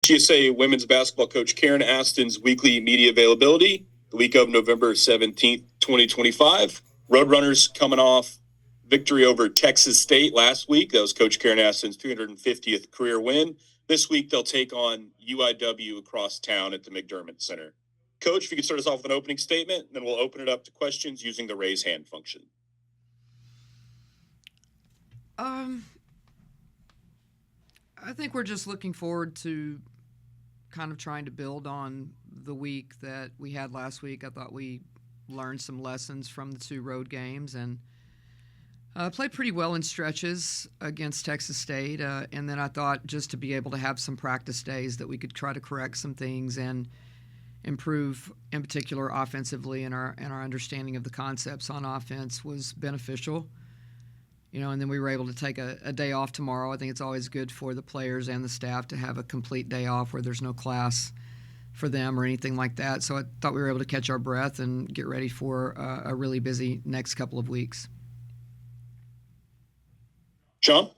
UTSA women's basketball coach Karen Aston's weekly media availability the week of November 17th, 2025. Roadrunners coming off victory over Texas State last week. That was Coach Karen Aston's 250th career win. This week, they'll take on UIW across town at the McDermott Center. Coach, if you could start us off with an opening statement, then we'll open it up to questions using the raise hand function. I think we're just looking forward to kind of trying to build on the week that we had last week. I thought we learned some lessons from the two road games and played pretty well in stretches against Texas State. And then I thought just to be able to have some practice days that we could try to correct some things and improve, in particular offensively, and our understanding of the concepts on offense was beneficial. And then we were able to take a day off tomorrow. I think it's always good for the players and the staff to have a complete day off where there's no class for them or anything like that. So I thought we were able to catch our breath and get ready for a really busy next couple of weeks. Sean?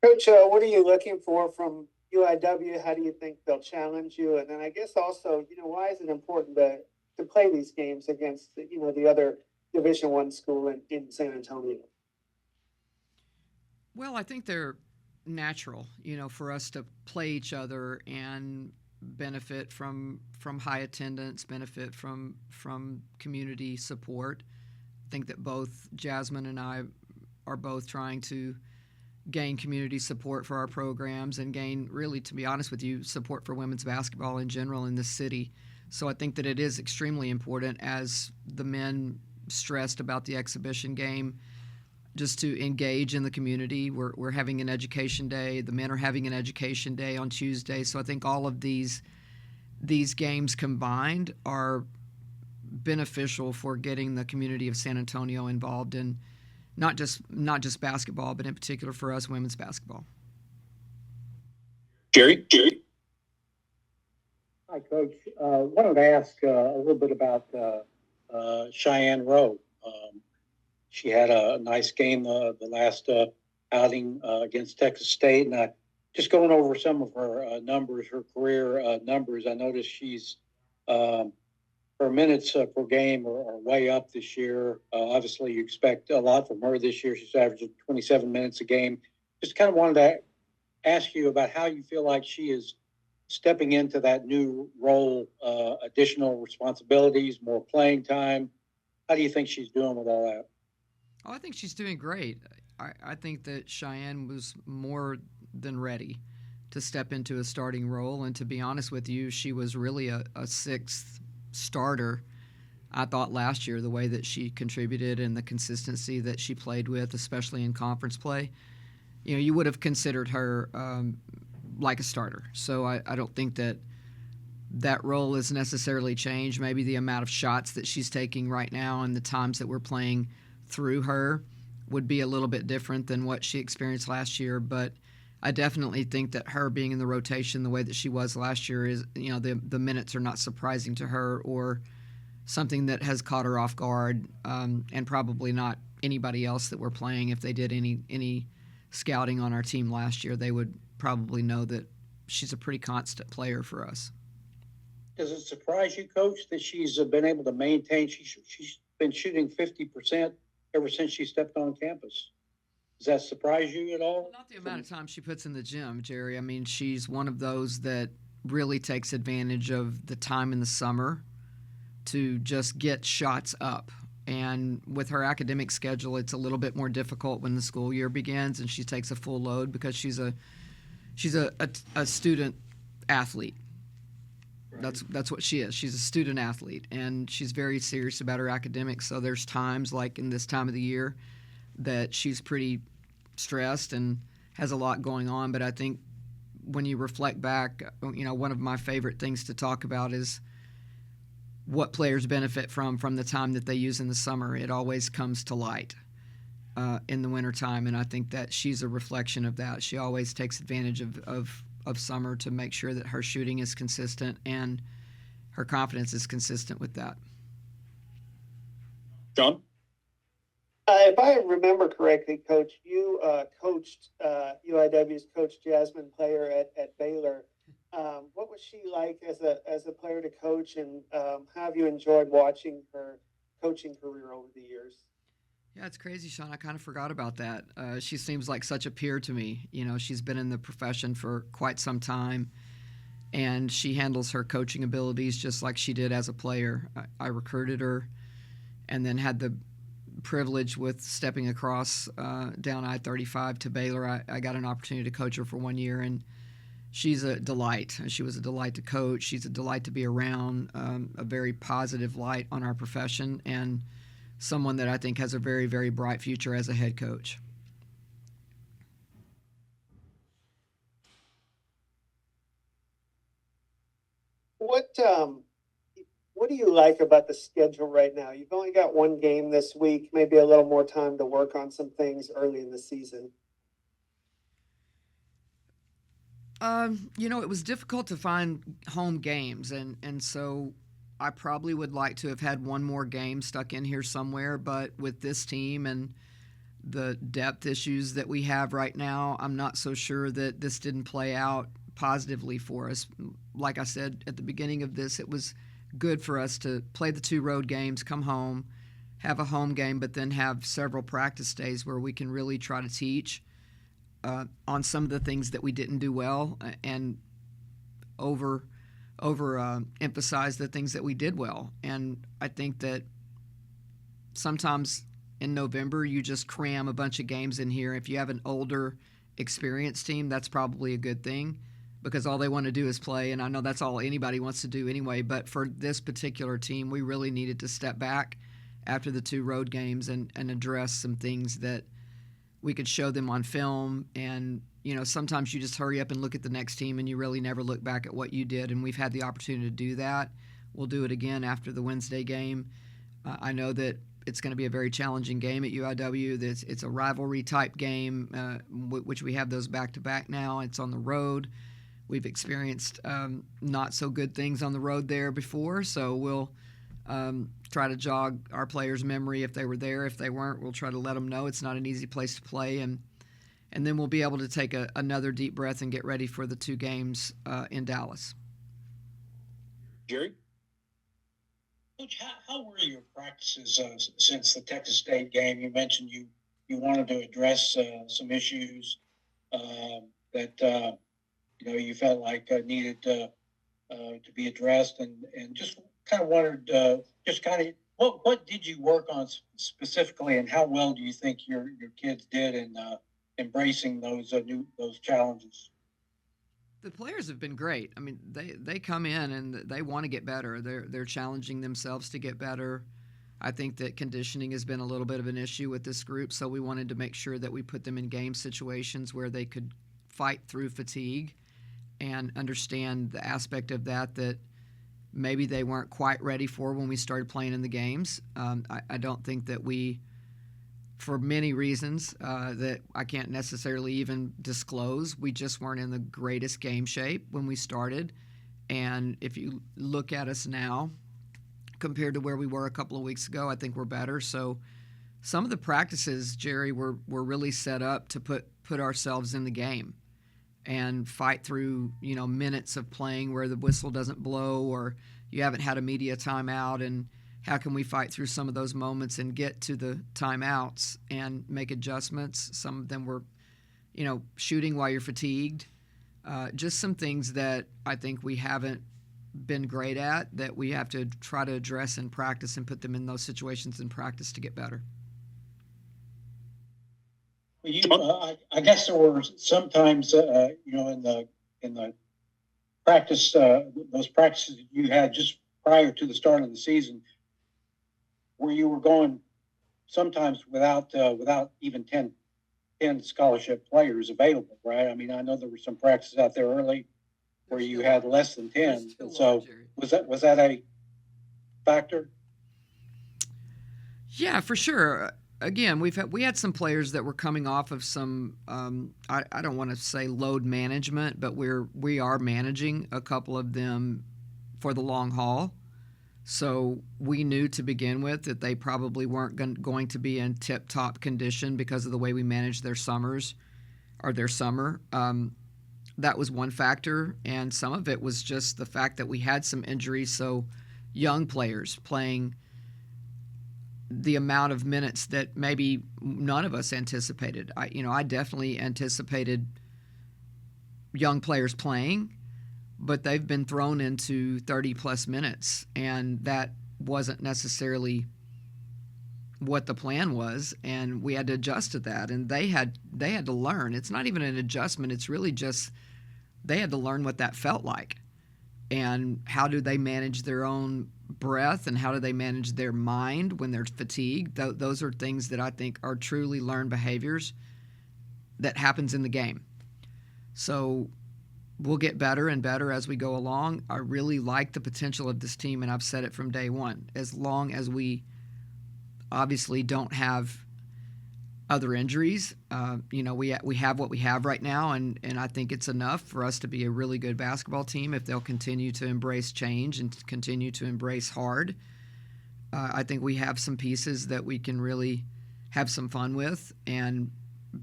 Coach, what are you looking for from UIW? How do you think they'll challenge you? And then I guess also, why is it important to play these games against, the other Division I school in San Antonio? Well, I think they're natural, for us to play each other and benefit from high attendance, benefit from community support. I think that both Jasmine and I are both trying to gain community support for our programs and gain, really, to be honest with you, support for women's basketball in general in this city. So I think that it is extremely important, as the men stressed about the exhibition game, just to engage in the community. We're having an education day. The men are having an education day on Tuesday. So I think all of these games combined are beneficial for getting the community of San Antonio involved in not just basketball, but in particular for us, women's basketball. Jerry? Hi, Coach. Wanted to ask a little bit about Cheyenne Rowe. She had a nice game the last outing against Texas State, and just going over some of her numbers, her career numbers, I noticed she's her minutes per game are way up this year. Obviously, you expect a lot from her this year. She's averaging 27 minutes a game. Just kind of wanted to ask you about how you feel like she is stepping into that new role, additional responsibilities, more playing time. How do you think she's doing with all that? Oh, I think she's doing great. I think that Cheyenne was more than ready to step into a starting role. And to be honest with you, she was really a sixth starter, I thought, last year, the way that she contributed and the consistency that she played with, especially in conference play. You would have considered her like a starter. So I don't think that role has necessarily changed. Maybe the amount of shots that she's taking right now and the times that we're playing through her would be a little bit different than what she experienced last year. But I definitely think that her being in the rotation the way that she was last year is, the minutes are not surprising to her or something that has caught her off guard, and probably not anybody else that we're playing. If they did any scouting on our team last year, they would probably know that she's a pretty constant player for us. Does it surprise you, Coach, that she's been able to maintain? She's been shooting 50% ever since she stepped on campus. Does that surprise you at all? Well, not the amount of time she puts in the gym, Jerry. I mean, she's one of those that really takes advantage of the time in the summer to just get shots up. And with her academic schedule, it's a little bit more difficult when the school year begins and she takes a full load because she's a student athlete. Right. That's what she is. She's a student athlete, and she's very serious about her academics. So there's times, like in this time of the year, that she's pretty stressed and has a lot going on. But I think when you reflect back, one of my favorite things to talk about is what players benefit from the time that they use in the summer. It always comes to light in the wintertime, and I think that she's a reflection of that. She always takes advantage of summer to make sure that her shooting is consistent and her confidence is consistent with that. John? If I remember correctly, Coach, you coached UIW's Coach Jasmine Player at Baylor. like as a player to coach, and how have you enjoyed watching her coaching career over the years? Yeah, it's crazy, Sean. I kind of forgot about that. She seems like such a peer to me. You know, she's been in the profession for quite some time, and she handles her coaching abilities just like she did as a player. I recruited her and then had the privilege with stepping across down I-35 to Baylor. I got an opportunity to coach her for 1 year, and she's a delight. She was a delight to coach. She's a delight to be around, a very positive light on our profession, and someone that I think has a very, very bright future as a head coach. What what do you like about the schedule right now? You've only got one game this week, maybe a little more time to work on some things early in the season. You know, it was difficult to find home games, and so I probably would like to have had one more game stuck in here somewhere, but with this team and the depth issues that we have right now, I'm not so sure that this didn't play out positively for us. Like I said at the beginning of this, it was good for us to play the 2 road games, come home, have a home game, but then have several practice days where we can really try to teach on some of the things that we didn't do well, and emphasize the things that we did well. And I think that sometimes in November you just cram a bunch of games in here. If you have an older, experienced team, that's probably a good thing, because all they want to do is play, and I know that's all anybody wants to do anyway. But for this particular team, we really needed to step back after the 2 road games and address some things that we could show them on film. And, you know, sometimes you just hurry up and look at the next team and you really never look back at what you did. And we've had the opportunity to do that. We'll do it again after the Wednesday game. I know that it's going to be a very challenging game at UIW. It's a rivalry type game, which we have those back-to-back now. It's on the road. We've experienced not so good things on the road there before, so we'll try to jog our players' memory if they were there. If they weren't, we'll try to let them know it's not an easy place to play, and then we'll be able to take another deep breath and get ready for the 2 games in Dallas. Jerry? Coach, how were your practices since the Texas State game? You mentioned you wanted to address some issues that you felt like needed to be addressed, and just kind of wondered, what did you work on specifically, and how well do you think your kids did in embracing those challenges? The players have been great. I mean, they come in and they want to get better. They're challenging themselves to get better. I think that conditioning has been a little bit of an issue with this group, so we wanted to make sure that we put them in game situations where they could fight through fatigue and understand the aspect of that maybe they weren't quite ready for when we started playing in the games. I don't think that we, for many reasons that I can't necessarily even disclose, we just weren't in the greatest game shape when we started. And if you look at us now compared to where we were a couple of weeks ago, I think we're better. So some of the practices, Jerry, were really set up to put ourselves in the game and fight through, minutes of playing where the whistle doesn't blow or you haven't had a media timeout, and how can we fight through some of those moments and get to the timeouts and make adjustments. Some of them were, shooting while you're fatigued. Just some things that I think we haven't been great at that we have to try to address in practice and put them in those situations in practice to get better. I guess there were sometimes, in the practice, those practices you had just prior to the start of the season, where you were going sometimes without even 10 scholarship players available, right? I mean, I know there were some practices out there early where you had less than 10. And so was that a factor? Yeah, for sure. Again, we had some players that were coming off of some I don't want to say load management, but we are managing a couple of them for the long haul. So we knew to begin with that they probably weren't going to be in tip-top condition because of the way we managed their summers or their summer. that was one factor, and some of it was just the fact that we had some injuries. So young players playing the amount of minutes that maybe none of us anticipated. I definitely anticipated young players playing, but they've been thrown into 30 plus minutes, and that wasn't necessarily what the plan was, and we had to adjust to that, and they had to learn. It's not even an adjustment, it's really just they had to learn what that felt like, and how do they manage their own breath, and how do they manage their mind when they're fatigued. Those are things that I think are truly learned behaviors that happens in the game. So we'll get better and better as we go along. I really like the potential of this team, and I've said it from day one. As long as we obviously don't have other injuries, we have what we have right now, and I think it's enough for us to be a really good basketball team if they'll continue to embrace change and continue to embrace hard. I think we have some pieces that we can really have some fun with and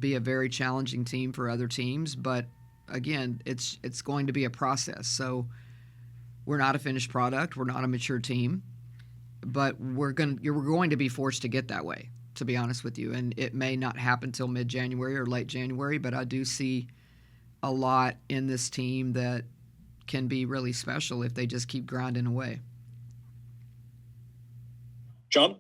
be a very challenging team for other teams. But again, it's going to be a process. So we're not a finished product. We're not a mature team, but we're going to be forced to get that way, to be honest with you. And it may not happen till mid-January or late January, but I do see a lot in this team that can be really special if they just keep grinding away. John?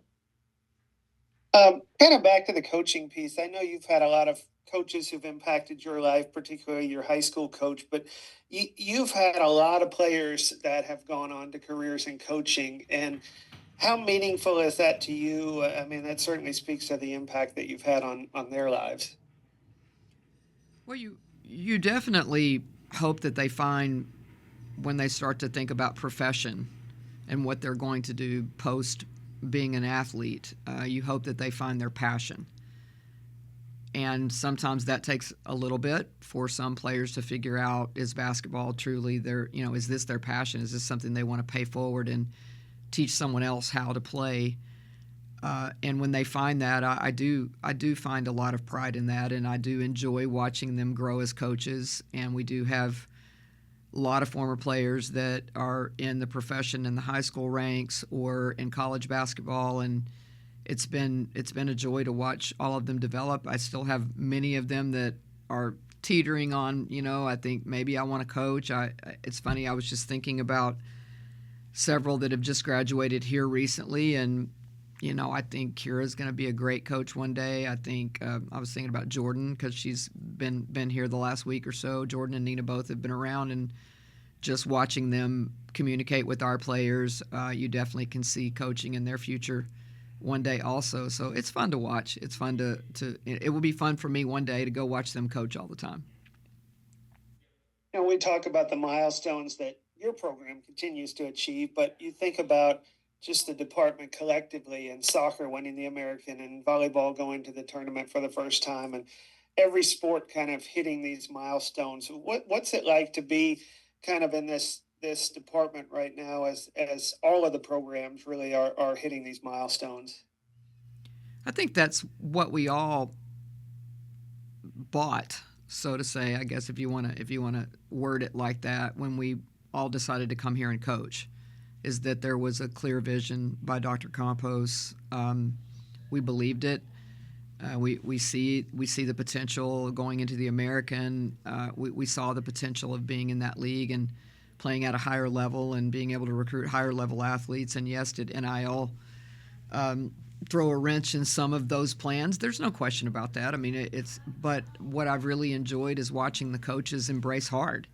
Kind of back to the coaching piece. I know you've had a lot of coaches who've impacted your life, particularly your high school coach, but you've had a lot of players that have gone on to careers in coaching. And how meaningful is that to you? I mean, that certainly speaks to the impact that you've had on their lives. Well, you definitely hope that they find, when they start to think about profession and what they're going to do post being an athlete, you hope that they find their passion. And sometimes that takes a little bit for some players to figure out, is basketball truly is this their passion? Is this something they want to pay forward and teach someone else how to play? And when they find that, I do find a lot of pride in that, and I do enjoy watching them grow as coaches. And we do have a lot of former players that are in the profession in the high school ranks or in college basketball, and it's been a joy to watch all of them develop. I still have many of them that are teetering on, I think maybe I want to coach. It's funny, I was just thinking about several that have just graduated here recently, and I think Kira's going to be a great coach one day. I think I was thinking about Jordan, because she's been here the last week or so. Jordan and Nina both have been around, and just watching them communicate with our players, you definitely can see coaching in their future one day also. So it's fun to watch. It's fun it will be fun for me one day to go watch them coach all the time. We talk about the milestones that your program continues to achieve, but you think about just the department collectively, and soccer winning the American, and volleyball going to the tournament for the first time, and every sport kind of hitting these milestones. What's it like to be kind of in this department right now as all of the programs really are hitting these milestones? I think that's what we all bought, so to say, I guess, if you want to word it like that, when we all decided to come here and coach, is that there was a clear vision by Dr. Campos. We believed it. We see the potential going into the American. We saw the potential of being in that league and playing at a higher level and being able to recruit higher level athletes. And yes, did NIL throw a wrench in some of those plans? There's no question about that. I mean, but what I've really enjoyed is watching the coaches embrace hard,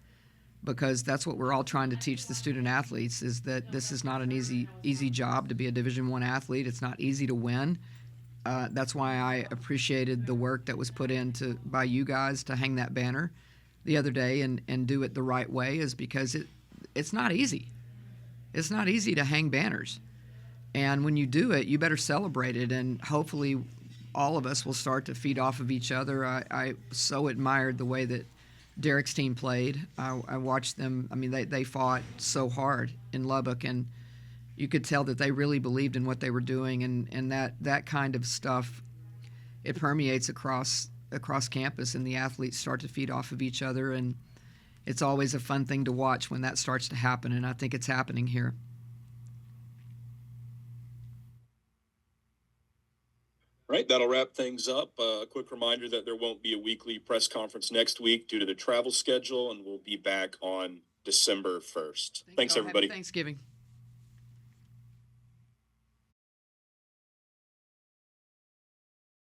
because that's what we're all trying to teach the student athletes, is that this is not an easy job to be a Division I athlete. It's not easy to win. That's why I appreciated the work that was put in by you guys to hang that banner the other day and do it the right way, is because it's not easy. It's not easy to hang banners. And when you do it, you better celebrate it, and hopefully all of us will start to feed off of each other. I so admired the way that Derek's team played. I watched them. I mean, they fought so hard in Lubbock, and you could tell that they really believed in what they were doing, and that kind of stuff, it permeates across campus, and the athletes start to feed off of each other, and it's always a fun thing to watch when that starts to happen, and I think it's happening here. Right, that'll wrap things up. A quick reminder that there won't be a weekly press conference next week due to the travel schedule, and we'll be back on December 1st. Thanks, y'all. everybody. Happy Thanksgiving.